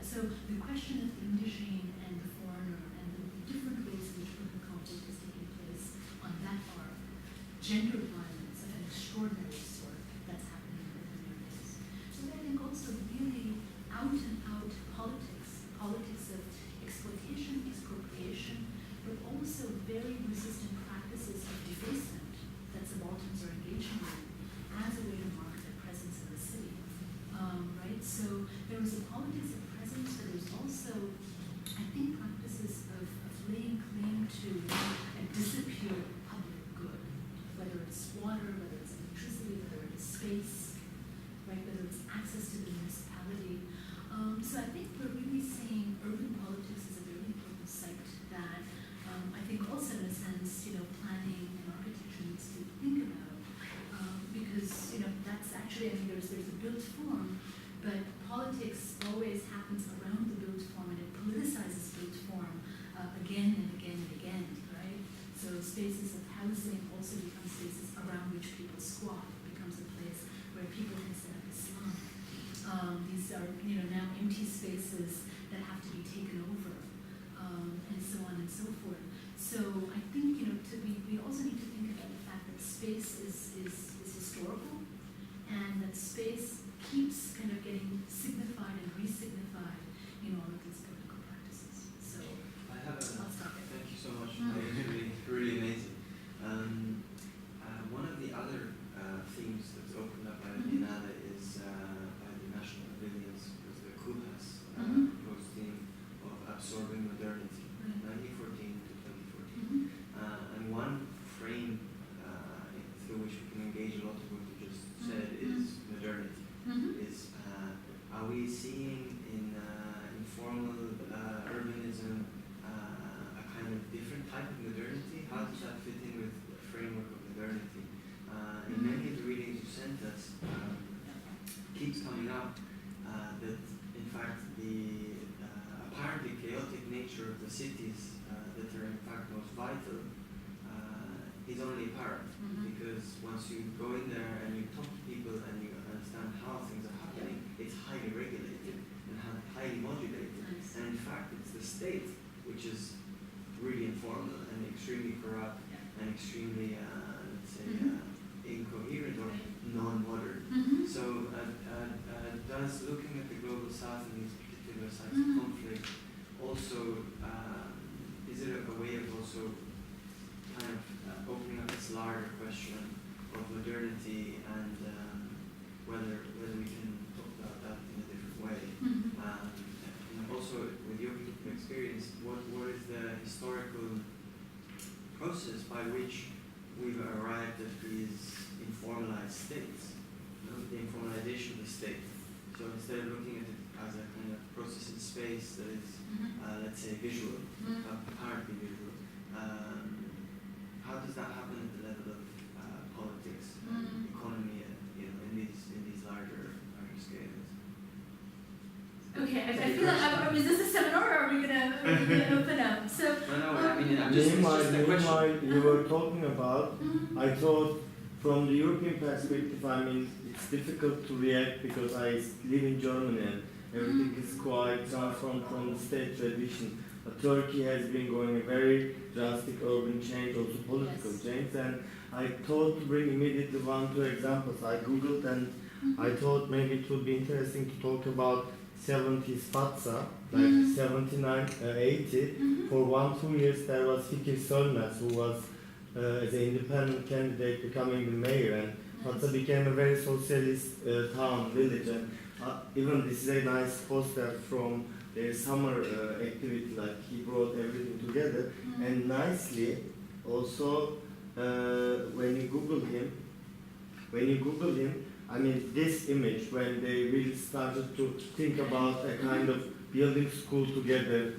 So the question of the indigene and the foreigner and the different ways in which urban conflict is taking place on that are gender violence of an extraordinary sort that's happening in urban areas. So I think also really out and out politics of exploitation, expropriation, but also very resistant practices of defacement that subalterns are engaging in as a way to mark their presence in the city. Right? So there was a politics of presence, but there's also, I think, practices of laying claim to a disappeared public good, whether it's water, whether it's electricity, whether it's space, right? Whether it's access to the municipality. So I think we're really seeing urban politics as a very important site that I think also in a sense, planning and architecture needs to think about. Because, that's actually, I mean, there's a built form, but politics always happens around the built form, and it politicizes built form again and again and again, right? So spaces of housing also become spaces around which people squat. It becomes a place where people can set up a slum. These are, now empty spaces that have to be taken over, and so on and so forth. So I think, we also need to think about the fact that space is historical, and that space keeps kind of getting signified and re-signified in all of these political practices. So I'll stop it. Thank you so much. Really amazing. One of the other themes that's opened up by the Biennale is by the National Pavilions, because the KUHAS proposed theme of absorbing modernity, 1914 to 2014. And one frame through which we can engage a lot of what you just said is modernity. Is are we seeing in informal urbanism a kind of different type of modernity? How does that fit in with the framework of modernity? In many of the readings you sent us, keeps coming up that in fact the apparently chaotic nature of the cities that are in fact most vital is only apparent, because once you go in there and you talk to people and you understand how things are happening, it's highly regulated and highly modulated. And in fact, it's the state which is really informal and extremely corrupt and extremely, let's say, incoherent or non-modern. So does looking at the global south and these particular sites of conflict also, is it a way of also kind of opening up this larger question of modernity and whether we can talk about that in a different way? And also, with your particular experience, what is the historical process by which we've arrived at these informalized states, the informalization of the state? So instead of looking at it as a kind of process in space that is, let's say, visual, apparently visual, how does that happen at the level of politics and economy, in these larger scales? Okay, I feel like, is this a seminar or are we gonna open up? So, no, I mean, I'm just a question. You were talking about, I thought from the European perspective, I mean, it's difficult to react because I live in Germany and everything is quite transformed from the state tradition. But Turkey has been going a very drastic urban change, also political change, and I thought to bring immediately 1-2 examples. I googled and I thought maybe it would be interesting to talk about 70s Fatsa, like 79, 80. For 1-2 years there was Fikir Sönmez, who was as an independent candidate becoming the mayor, and Fatsa became a very socialist town, village, and even this is a nice poster from their summer activity, like he brought everything together, and nicely also when you Google him, I mean, this image, when they really started to think about a kind of building school together,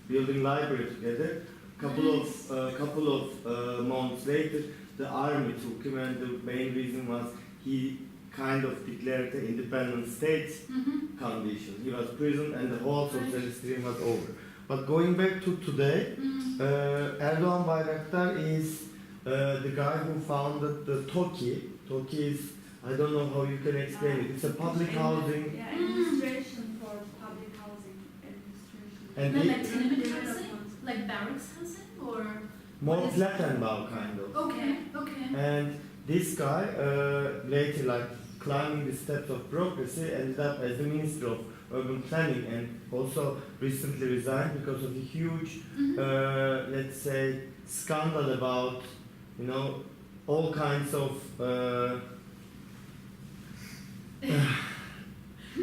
building library together, couple of months later, the army took him, and the main reason was he kind of declared the independent state condition. He was prisoned, and the whole socialist dream was over. But going back to today, Erdoğan Bayraktar is the guy who founded the TOKİ. TOKİ is, I don't know how you can explain it. It's a public housing. Yeah, administration for public housing. And Like tenement housing? Like barracks housing or? more what is- Plattenbau kind of. Okay, okay. And this guy later, like climbing the steps of bureaucracy, ended up as the Minister of Urban Planning, and also recently resigned because of a huge, let's say, scandal about, you know, all kinds of.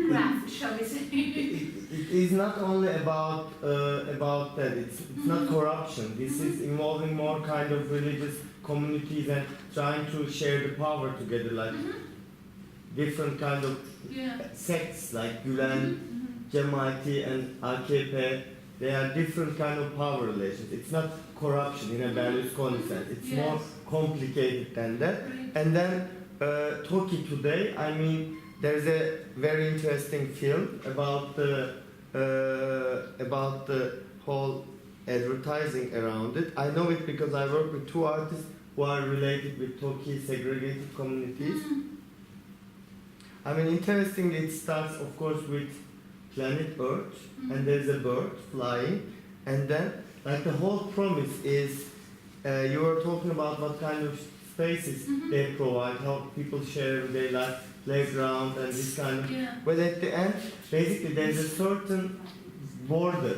Graft, shall we say? It is not only about that. It's not corruption. This is involving more kind of religious communities and trying to share the power together, like different kind of Yeah. sects like Gülen, Cemaati, and AKP. They are different kind of power relations. It's not corruption in a Berlusconi sense. It's Yes. more complicated than that. Right. And then Toki today, I mean, there's a very interesting film about the whole advertising around it. I know it because I work with two artists who are related with Toki segregated communities. I mean, interestingly, it starts, of course, with planet Earth, and there's a bird flying, and then, like, the whole promise is, you were talking about what kind of spaces they provide, how people share their life, playground, and this kind of. Yeah. But at the end, basically, there's a certain border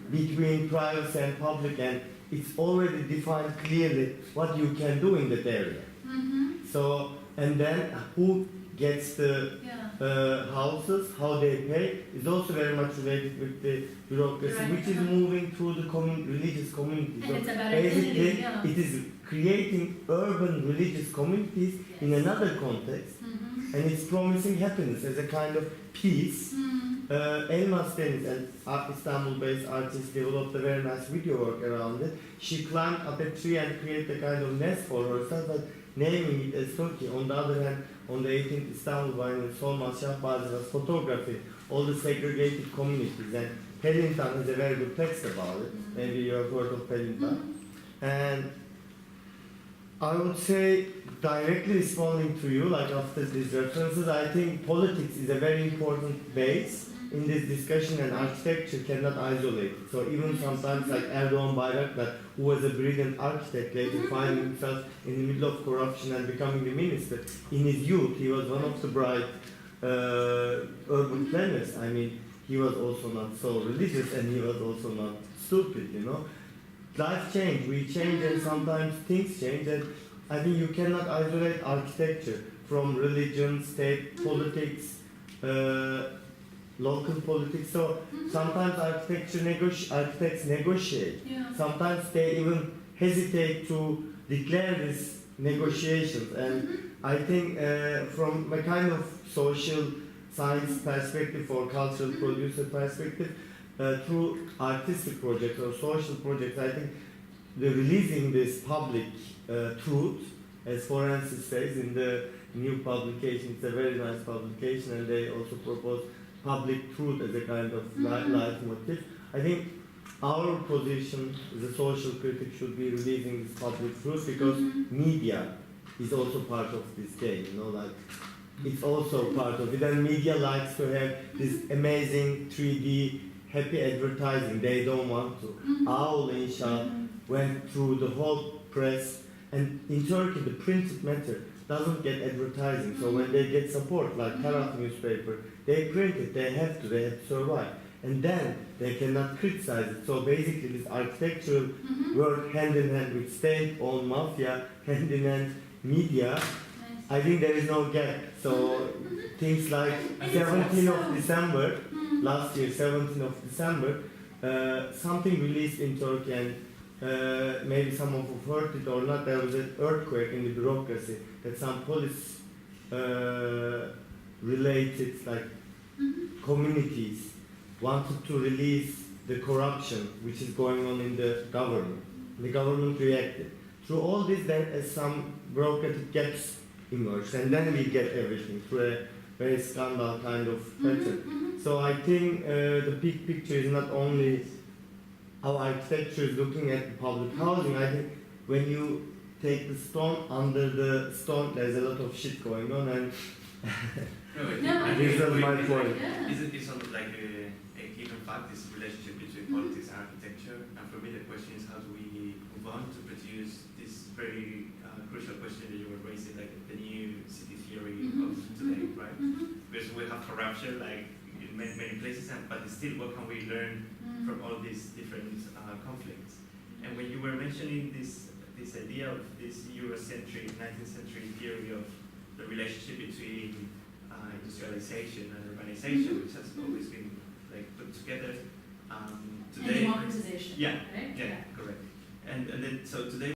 between privacy and public, and it's already defined clearly what you can do in that area. So, and then who gets the Yeah. houses, how they pay, is also very much related with the bureaucracy, Right. which is moving through the religious communities. And So it's about basically, identity, yeah. it is creating urban religious communities in another context, and it's promising happiness as a kind of peace. Elmas Deniz, an Istanbul-based artist, developed a very nice video work around it. She climbed up a tree and created a kind of nest for herself, but naming it as Turkey. On the other hand, on the 18th Istanbul Biennial, Solmaz Şahbazı'nın photography, all the segregated communities, and Pelintan has a very good text about it. Maybe you have heard of Pelintan. And I would say, directly responding to you, like after these references, I think politics is a very important base in this discussion, and architecture cannot isolate it. So even sometimes, like Erdoğan Bayraktar, who was a brilliant architect, later finding himself in the middle of corruption and becoming the minister, in his youth he was one of the bright urban planners. I mean, he was also not so religious, and he was also not stupid, you know. Life change, we change, and sometimes things change, and I think you cannot isolate architecture from religion, state, politics, local politics. So sometimes architects negotiate. Yeah. Sometimes they even hesitate to declare these negotiations. And I think from a kind of social science perspective or cultural producer perspective, through artistic projects or social projects, I think the releasing this public truth, as Forensic says in the new publication, it's a very nice publication, and they also propose public truth as a kind of leitmotif. I think our position as a social critic should be releasing this public truth, because media is also part of this game, you know, like it's also part of it, and media likes to have this amazing 3D happy advertising. They don't want to. Owl Insha went through the whole press, and in Turkey the printed matter doesn't get advertising. So when they get support, like Tarat newspaper, they print it, they have to survive. And then they cannot criticize it. So basically this architectural work hand in hand with state-owned mafia, hand in hand media, Nice. I think there is no gap. So things like 17th of December, last year, 17th of December, something released in Turkey, and maybe some of you heard it or not, there was an earthquake in the bureaucracy, that some police related, like communities wanted to release the corruption which is going on in the government. The government reacted. Through all this, then some bureaucratic gaps emerged, and then we get everything through a very scandal kind of pattern. So I think the big picture is not only how architecture is looking at the public housing. I think when you take the stone, under the stone there's a lot of shit going on, and No, this is my point. Yeah. It's not like he given fact, this relationship between politics and architecture. And for me, the question is how do we move on to produce this very crucial question that you were raising, like the new city theory of today, right? Because we have corruption, like in many places, but still, what can we learn from all these different conflicts? And when you were mentioning this idea of this Eurocentric 19th century theory of the relationship between industrialization and urbanization, which has always been like put together today. And democratization. Yeah, right? yeah, correct. And then so today.